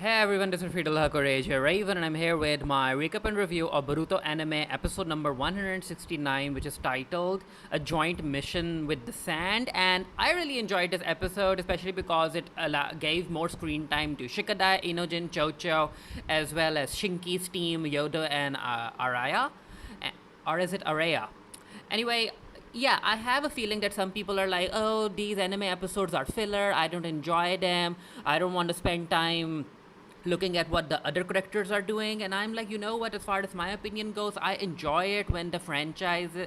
Hey everyone, this is Friedel Hakorej, Raven, and I'm here with my recap and review of Boruto anime episode number 169, which is titled A Joint Mission with the Sand. And I really enjoyed this episode, especially because it gave more screen time to Shikadai, Inojin, Chocho, as well as Shinki's team, Yoda, and Araya. Or is it Araya? Anyway, yeah, I have a feeling that some people are like, oh, these anime episodes are filler, I don't enjoy them, I don't want to spend time looking at what the other characters are doing. And I'm like, you know what, as far as my opinion goes, I enjoy it when the franchises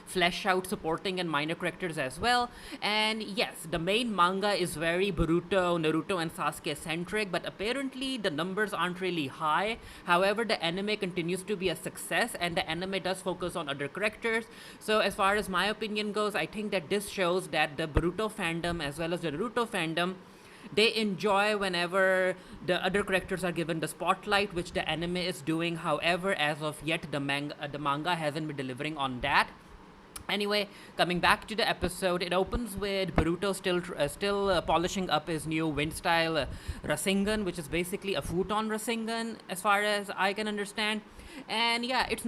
flesh out supporting and minor characters as well. And yes, the main manga is very Boruto, Naruto, and Sasuke centric, but apparently the numbers aren't really high. However, the anime continues to be a success, and the anime does focus on other characters. So as far as my opinion goes, I think that this shows that the Boruto fandom as well as the Naruto fandom, they enjoy whenever the other characters are given the spotlight, which the anime is doing. However, as of yet, the manga hasn't been delivering on that. Anyway, coming back to the episode, it opens with Boruto still polishing up his new wind style Rasengan, which is basically a futon Rasengan, as far as I can understand. And yeah, it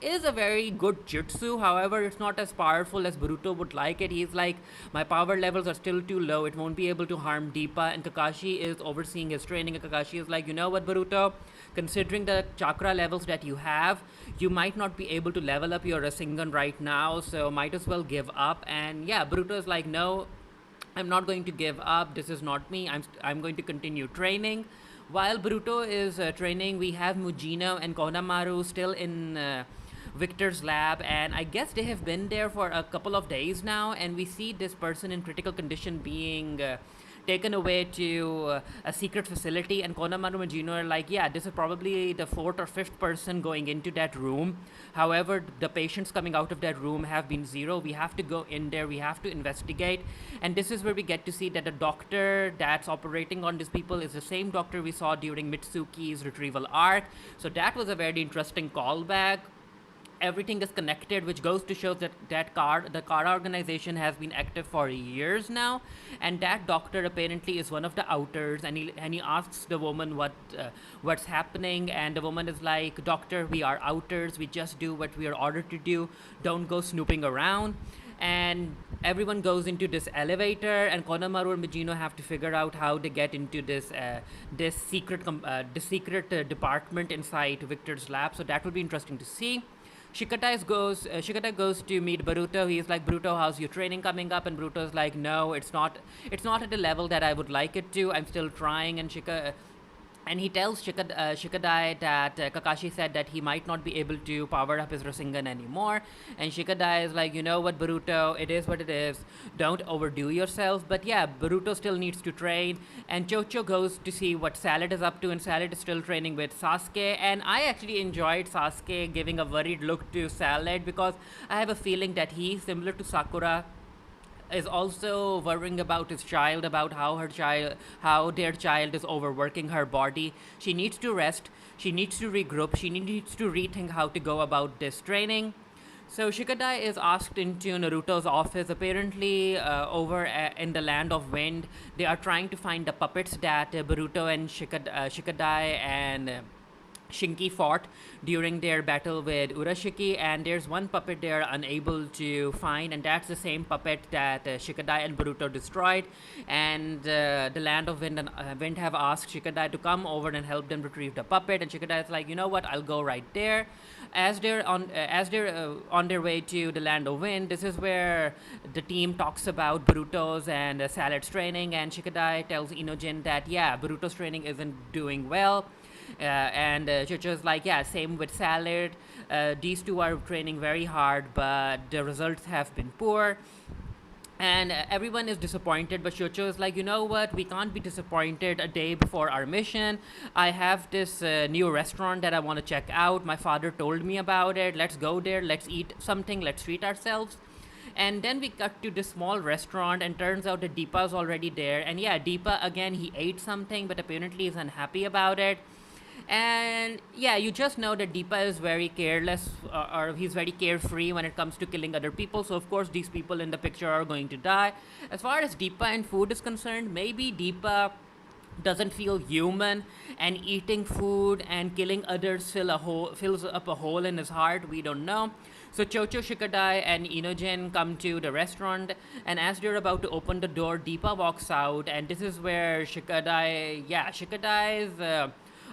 is a very good jutsu. However, it's not as powerful as Boruto would like it. He's like, my power levels are still too low. It won't be able to harm Deepa. And Kakashi is overseeing his training. And Kakashi is like, you know what, Boruto? Considering the chakra levels that you have, you might not be able to level up your Rasengan right now. So might as well give up. And yeah, Boruto is like, no, I'm not going to give up. This is not me. I'm going to continue training. While Boruto is training, we have Mujino and Konamaru still in Victor's lab, and I guess they have been there for a couple of days now. And we see this person in critical condition being taken away to a secret facility. And Konamaru and Mujino are like, yeah, this is probably the fourth or fifth person going into that room. However, the patients coming out of that room have been zero. We have to go in there, we have to investigate. And this is where we get to see that the doctor that's operating on these people is the same doctor we saw during Mitsuki's retrieval arc. So that was a very interesting callback. Everything is connected, which goes to show that the car organization has been active for years now. And that doctor apparently is one of the outers, and he asks the woman what's happening. And the woman is like, doctor, we are outers, we just do what we are ordered to do, don't go snooping around. And everyone goes into this elevator, and Konamaru and Mijino have to figure out how to get into this secret department inside Victor's lab. So that will be interesting to see. Shikadai goes to meet Boruto. He's like, Boruto, how's your training coming up? And Boruto's like, no, it's not at the level that I would like it to. I'm still trying. And he tells Shikadai that Kakashi said that he might not be able to power up his Rasengan anymore. And Shikadai is like, you know what, Boruto, it is what it is. Don't overdo yourself. But yeah, Boruto still needs to train. And Chocho goes to see what Salad is up to, and Salad is still training with Sasuke. And I actually enjoyed Sasuke giving a worried look to Salad, because I have a feeling that he, similar to Sakura, is also worrying about his child, about how their child is overworking her body. She needs to rest, she needs to regroup, she needs to rethink how to go about this training. So Shikadai is asked into Naruto's office. Apparently, over in the land of wind, they are trying to find the puppets that Boruto and Shikadai and Shinki fought during their battle with Urashiki. And there's one puppet they're unable to find, and that's the same puppet that Shikadai and Boruto destroyed. And the Land of Wind have asked Shikadai to come over and help them retrieve the puppet. And Shikadai is like, you know what, I'll go right there. As they're on their way to the Land of Wind, this is where the team talks about Boruto's and Salad's training. And Shikadai tells Inojin that, yeah, Boruto's training isn't doing well. And Chocho's like, yeah, same with Salad. These two are training very hard, but the results have been poor. And everyone is disappointed, but Chocho is like, you know what, we can't be disappointed a day before our mission. I have this new restaurant that I want to check out. My father told me about it. Let's go there, let's eat something, let's treat ourselves. And then we cut to this small restaurant, and turns out that Deepa is already there. And yeah, Deepa, again, he ate something, but apparently is unhappy about it. And yeah, you just know that Deepa is very careless, or he's very carefree when it comes to killing other people. So of course these people in the picture are going to die. As far as Deepa and food is concerned, maybe Deepa doesn't feel human, and eating food and killing others fills up a hole in his heart. We don't know. So Chocho, Shikadai, and Inojin come to the restaurant, and as they're about to open the door, Deepa walks out, and this is where Shikadai's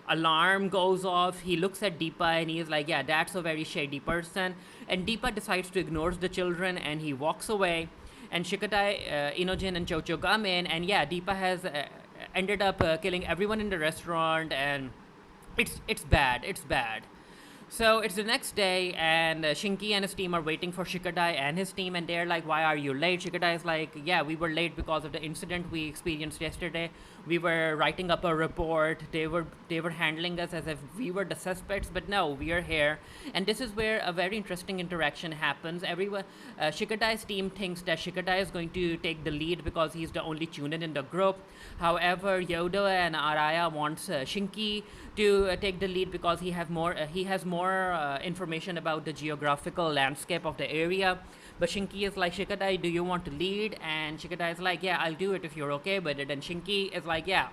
alarm goes off. He looks at Deepa and he's like, "Yeah, that's a very shady person." And Deepa decides to ignore the children and he walks away. And Shikadai, Inojin, and Chocho come in, and yeah, Deepa has ended up killing everyone in the restaurant, and it's bad. It's bad. So it's the next day, and Shinki and his team are waiting for Shikadai and his team, and they're like, "Why are you late?" Shikadai is like, "Yeah, we were late because of the incident we experienced yesterday. We were writing up a report. They were handling us as if we were the suspects, but no, we are here." And this is where a very interesting interaction happens. Everyone, Shikadai's team thinks that Shikadai is going to take the lead because he's the only tunen in the group. However, Yoda and Araya wants Shinki to take the lead because he has more information about the geographical landscape of the area. But Shinki is like, "Shikadai, do you want to lead?" And Shikadai is like, "Yeah, I'll do it if you're okay with it." And Shinki is like, "Yeah,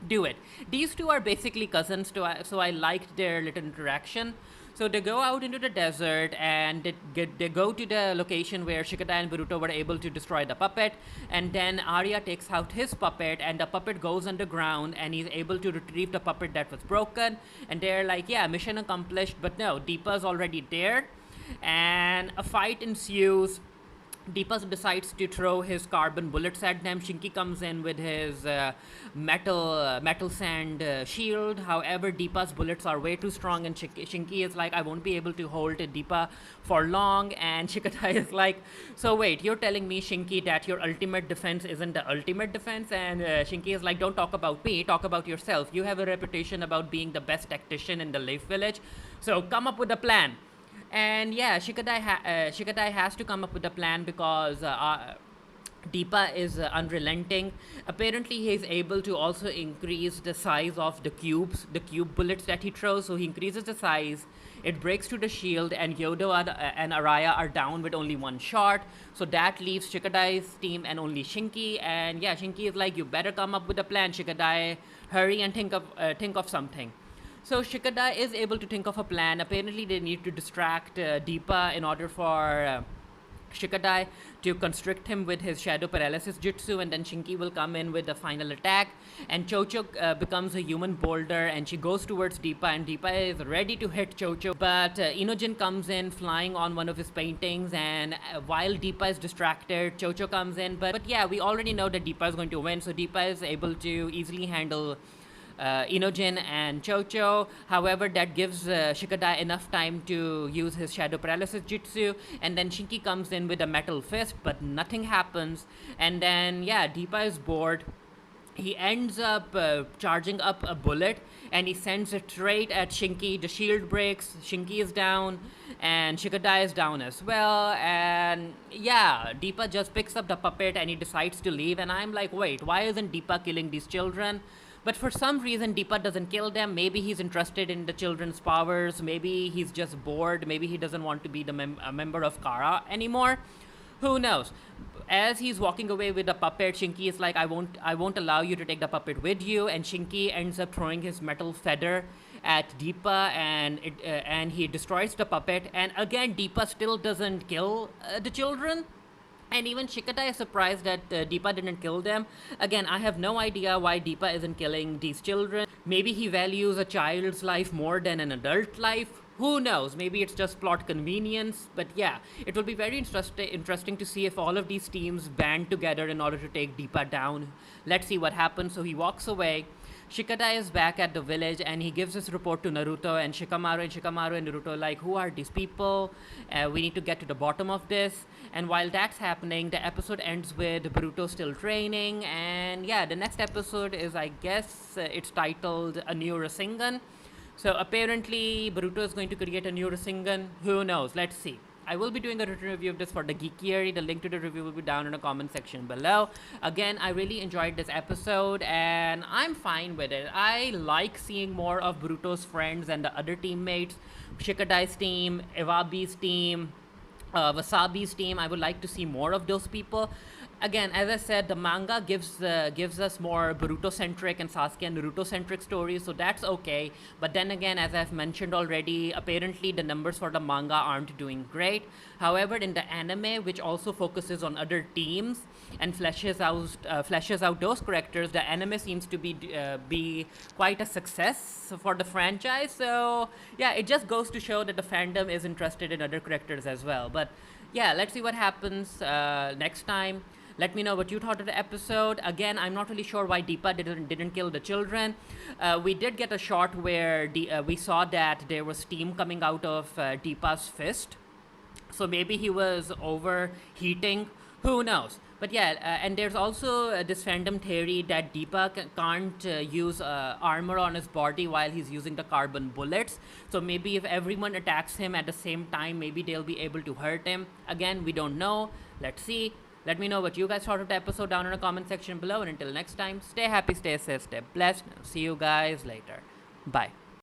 do it." These two are basically cousins, so I liked their little interaction. So they go out into the desert and they go to the location where Shikadai and Boruto were able to destroy the puppet. And then Arya takes out his puppet and the puppet goes underground and he's able to retrieve the puppet that was broken. And they're like, "Yeah, mission accomplished." But no, Deepa's already there. And a fight ensues. Deepa decides to throw his carbon bullets at them. Shinki comes in with his metal sand shield. However, Deepa's bullets are way too strong, and Shinki is like, "I won't be able to hold Deepa for long." And Shikadai is like, "So wait, you're telling me, Shinki, that your ultimate defense isn't the ultimate defense?" And Shinki is like, "Don't talk about me, talk about yourself. You have a reputation about being the best tactician in the Leaf Village, so come up with a plan." And yeah, Shikadai has to come up with a plan because Deepa is unrelenting. Apparently, he is able to also increase the size of the cube bullets that he throws. So he increases the size. It breaks through the shield, and Yoda and Araya are down with only one shot. So that leaves Shikadai's team and only Shinki. And yeah, Shinki is like, "You better come up with a plan, Shikadai. Hurry and think of something." So Shikadai is able to think of a plan. Apparently, they need to distract Deepa in order for Shikadai to constrict him with his shadow paralysis jutsu, and then Shinki will come in with the final attack. And Chocho becomes a human boulder, and she goes towards Deepa, and Deepa is ready to hit Chocho. But Inojin comes in flying on one of his paintings, and while Deepa is distracted, Chocho comes in. But yeah, we already know that Deepa is going to win, so Deepa is able to easily handle Inojin and Chocho. However, that gives Shikadai enough time to use his shadow paralysis jutsu, and then Shinki comes in with a metal fist, but nothing happens. And then yeah, Deepa is bored. He ends up charging up a bullet and he sends it straight at Shinki. The shield breaks, Shinki is down, and Shikadai is down as well. And yeah, Deepa just picks up the puppet and he decides to leave. And I'm like, wait, why isn't Deepa killing these children? But for some reason, Deepa doesn't kill them. Maybe he's interested in the children's powers. Maybe he's just bored. Maybe he doesn't want to be a member of Kara anymore. Who knows? As he's walking away with the puppet, Shinki is like, I won't allow you to take the puppet with you." And Shinki ends up throwing his metal feather at Deepa, and he destroys the puppet. And again, Deepa still doesn't kill the children. And even Shikadai is surprised that Deepa didn't kill them. Again, I have no idea why Deepa isn't killing these children. Maybe he values a child's life more than an adult life. Who knows? Maybe it's just plot convenience. But yeah, it will be very interesting to see if all of these teams band together in order to take Deepa down. Let's see what happens. So he walks away. Shikadai is back at the village and he gives his report to Naruto and Shikamaru. And Naruto are like, "Who are these people? We need to get to the bottom of this." And while that's happening, the episode ends with Boruto still training. And yeah, the next episode is, I guess, it's titled A New Rasengan. So apparently Boruto is going to create a new Rasengan. Who knows? Let's see. I will be doing a written review of this for the Geekiary. The link to the review will be down in the comment section below. Again, I really enjoyed this episode and I'm fine with it. I like seeing more of Boruto's friends and the other teammates. Shikadai's team, Iwabi's team, Wasabi's team. I would like to see more of those people. again, as I said, the manga gives us more Boruto centric and Sasuke and Naruto centric stories, so that's okay. But then again, as I've mentioned already, apparently the numbers for the manga aren't doing great. However, in the anime, which also focuses on other teams and fleshes out those characters, the anime seems to be quite a success for the franchise. So yeah, it just goes to show that the fandom is interested in other characters as well. But yeah, let's see what happens next time. Let me know what you thought of the episode. Again, I'm not really sure why Deepa didn't kill the children. We did get a shot where we saw that there was steam coming out of Deepa's fist, so maybe he was overheating. Who knows? But yeah, and there's also this fandom theory that Deepak can't use armor on his body while he's using the carbon bullets. So maybe if everyone attacks him at the same time, maybe they'll be able to hurt him. Again, we don't know. Let's see. Let me know what you guys thought of the episode down in the comment section below. And until next time, stay happy, stay safe, stay blessed. See you guys later. Bye.